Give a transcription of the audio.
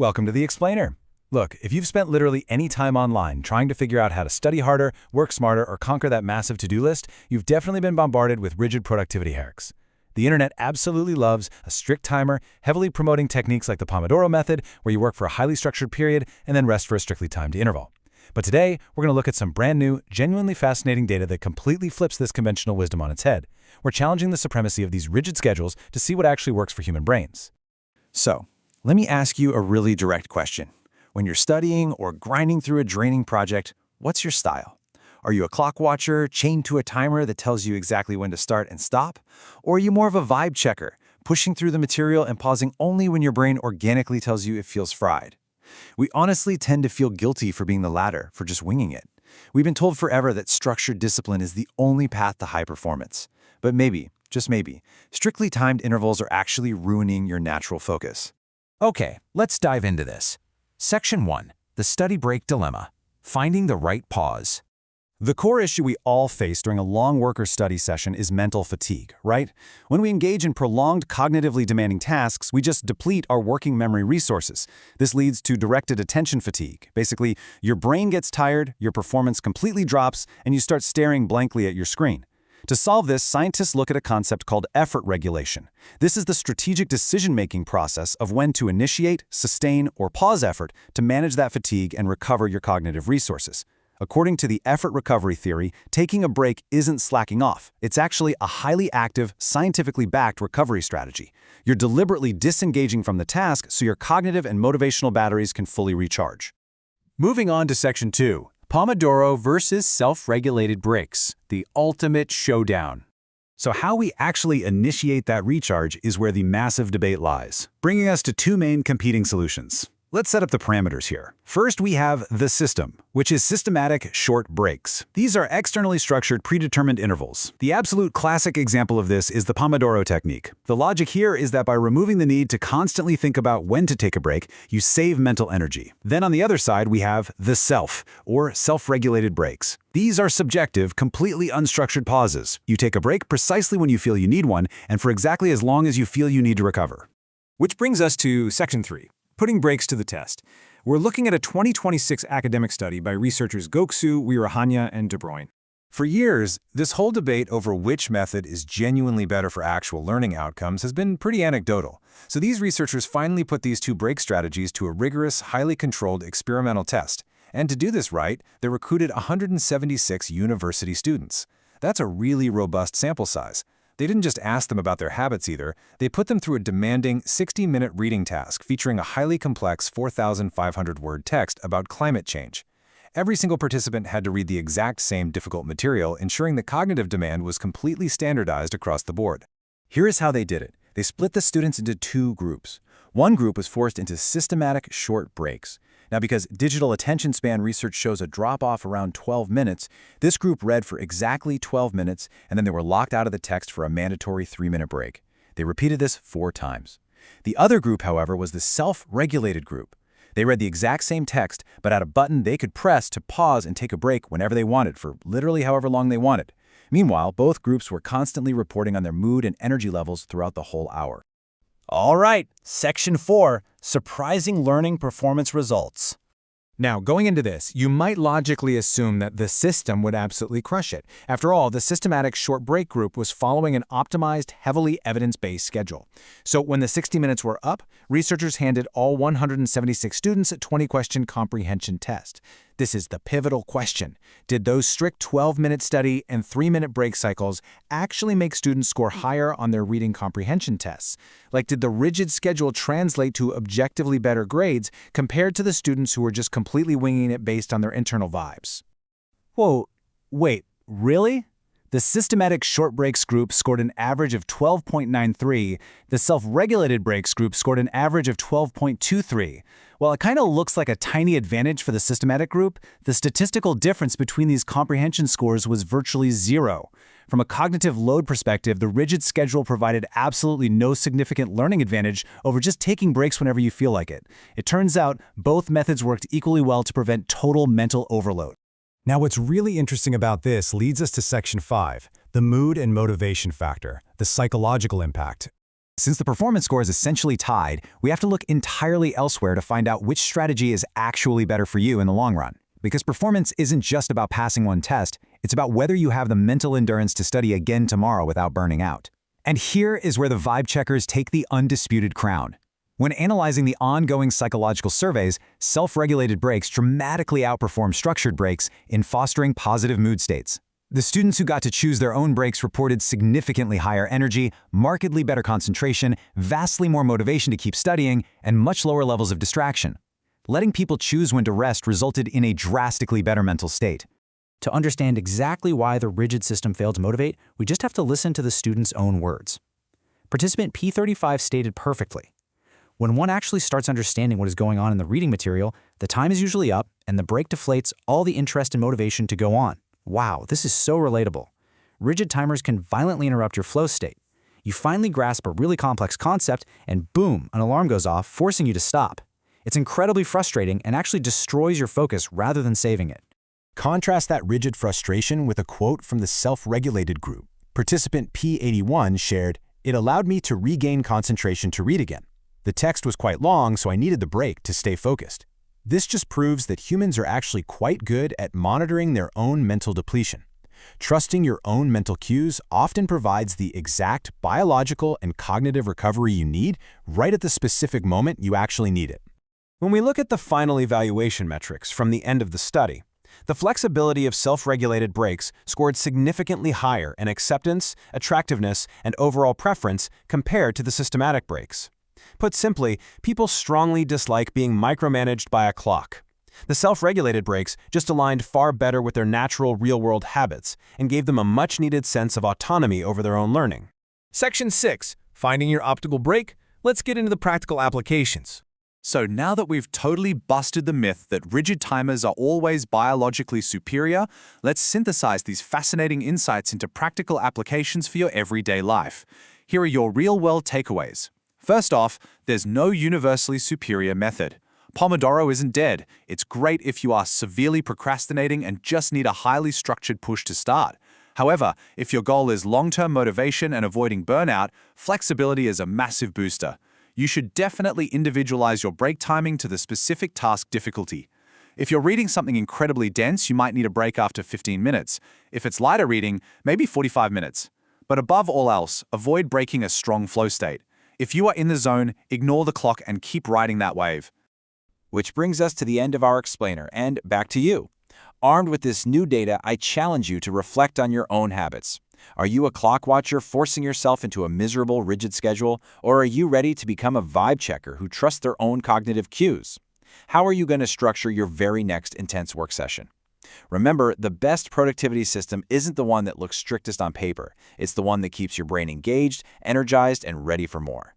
Welcome to the Explainer. Look, if you've spent literally any time online trying to figure out how to study harder, work smarter, or conquer that massive to-do list, you've definitely been bombarded with rigid productivity hacks. The internet absolutely loves a strict timer, heavily promoting techniques like the Pomodoro method, where you work for a highly structured period and then rest for a strictly timed interval. But today, we're going to look at some brand new, genuinely fascinating data that completely flips this conventional wisdom on its head. We're challenging the supremacy of these rigid schedules to see what actually works for human brains. So, let me ask you a really direct question. When you're studying or grinding through a draining project, what's your style? Are you a clock watcher, chained to a timer that tells you exactly when to start and stop? Or are you more of a vibe checker, pushing through the material and pausing only when your brain organically tells you it feels fried? We honestly tend to feel guilty for being the latter, for just winging it. We've been told forever that structured discipline is the only path to high performance. But maybe, just maybe, strictly timed intervals are actually ruining your natural focus. Okay, let's dive into this. Section 1. The Study Break Dilemma. Finding the right pause. The core issue we all face during a long work or study session is mental fatigue, right? When we engage in prolonged, cognitively demanding tasks, we just deplete our working memory resources. This leads to directed attention fatigue. Basically, your brain gets tired, your performance completely drops, and you start staring blankly at your screen. To solve this, scientists look at a concept called effort regulation. This is the strategic decision-making process of when to initiate, sustain, or pause effort to manage that fatigue and recover your cognitive resources. According to the effort recovery theory, taking a break isn't slacking off. It's actually a highly active, scientifically backed recovery strategy. You're deliberately disengaging from the task so your cognitive and motivational batteries can fully recharge. Moving on to Section 2. Pomodoro versus self-regulated breaks, the ultimate showdown. So how we actually initiate that recharge is where the massive debate lies, bringing us to two main competing solutions. Let's set up the parameters here. First, we have the system, which is systematic short breaks. These are externally structured, predetermined intervals. The absolute classic example of this is the Pomodoro technique. The logic here is that by removing the need to constantly think about when to take a break, you save mental energy. Then on the other side, we have the self, or self-regulated breaks. These are subjective, completely unstructured pauses. You take a break precisely when you feel you need one, and for exactly as long as you feel you need to recover. Which brings us to Section 3. Putting breaks to the test. We're looking at a 2026 academic study by researchers Goksu, Wirahanya, and De Bruyne. For years, this whole debate over which method is genuinely better for actual learning outcomes has been pretty anecdotal. So these researchers finally put these two break strategies to a rigorous, highly controlled experimental test. And to do this right, they recruited 176 university students. That's a really robust sample size. They didn't just ask them about their habits either, they put them through a demanding 60-minute reading task featuring a highly complex 4,500-word text about climate change. Every single participant had to read the exact same difficult material, ensuring the cognitive demand was completely standardized across the board. Here is how they did it. They split the students into two groups. One group was forced into systematic short breaks. Now, because digital attention span research shows a drop-off around 12 minutes, this group read for exactly 12 minutes, and then they were locked out of the text for a mandatory 3-minute break. They repeated this 4 times. The other group, however, was the self-regulated group. They read the exact same text, but had a button they could press to pause and take a break whenever they wanted, for literally however long they wanted. Meanwhile, both groups were constantly reporting on their mood and energy levels throughout the whole hour. All right, Section 4, Surprising Learning Performance Results. Now, going into this, you might logically assume that the system would absolutely crush it. After all, the systematic short break group was following an optimized, heavily evidence-based schedule. So when the 60 minutes were up, researchers handed all 176 students a 20-question comprehension test. This is the pivotal question. Did those strict 12-minute study and 3-minute break cycles actually make students score higher on their reading comprehension tests? Like, did the rigid schedule translate to objectively better grades compared to the students who were just completely winging it based on their internal vibes? Whoa, wait, really? The systematic short breaks group scored an average of 12.93. The self-regulated breaks group scored an average of 12.23. While it kind of looks like a tiny advantage for the systematic group, the statistical difference between these comprehension scores was virtually zero. From a cognitive load perspective, the rigid schedule provided absolutely no significant learning advantage over just taking breaks whenever you feel like it. It turns out both methods worked equally well to prevent total mental overload. Now, what's really interesting about this leads us to Section 5, the mood and motivation factor, the psychological impact. Since the performance score is essentially tied, we have to look entirely elsewhere to find out which strategy is actually better for you in the long run. Because performance isn't just about passing one test, it's about whether you have the mental endurance to study again tomorrow without burning out. And here is where the vibe checkers take the undisputed crown. When analyzing the ongoing psychological surveys, self-regulated breaks dramatically outperform structured breaks in fostering positive mood states. The students who got to choose their own breaks reported significantly higher energy, markedly better concentration, vastly more motivation to keep studying, and much lower levels of distraction. Letting people choose when to rest resulted in a drastically better mental state. To understand exactly why the rigid system failed to motivate, we just have to listen to the student's own words. Participant P35 stated perfectly, "When one actually starts understanding what is going on in the reading material, the time is usually up and the break deflates all the interest and motivation to go on. Wow, this is so relatable. Rigid timers can violently interrupt your flow state. You finally grasp a really complex concept and boom, an alarm goes off, forcing you to stop. It's incredibly frustrating and actually destroys your focus rather than saving it." Contrast that rigid frustration with a quote from the self-regulated group. Participant P81 shared, "It allowed me to regain concentration to read again. The text was quite long, so I needed the break to stay focused." This just proves that humans are actually quite good at monitoring their own mental depletion. Trusting your own mental cues often provides the exact biological and cognitive recovery you need right at the specific moment you actually need it. When we look at the final evaluation metrics from the end of the study, the flexibility of self-regulated breaks scored significantly higher in acceptance, attractiveness, and overall preference compared to the systematic breaks. Put simply, people strongly dislike being micromanaged by a clock. The self-regulated breaks just aligned far better with their natural real-world habits and gave them a much-needed sense of autonomy over their own learning. Section 6. Finding your optimal break. Let's get into the practical applications. So now that we've totally busted the myth that rigid timers are always biologically superior, let's synthesize these fascinating insights into practical applications for your everyday life. Here are your real-world takeaways. First off, there's no universally superior method. Pomodoro isn't dead. It's great if you are severely procrastinating and just need a highly structured push to start. However, if your goal is long-term motivation and avoiding burnout, flexibility is a massive booster. You should definitely individualize your break timing to the specific task difficulty. If you're reading something incredibly dense, you might need a break after 15 minutes. If it's lighter reading, maybe 45 minutes. But above all else, avoid breaking a strong flow state. If you are in the zone, ignore the clock and keep riding that wave. Which brings us to the end of our explainer, and back to you. Armed with this new data, I challenge you to reflect on your own habits. Are you a clock watcher forcing yourself into a miserable, rigid schedule, or are you ready to become a vibe checker who trusts their own cognitive cues? How are you going to structure your very next intense work session? Remember, the best productivity system isn't the one that looks strictest on paper. It's the one that keeps your brain engaged, energized, and ready for more.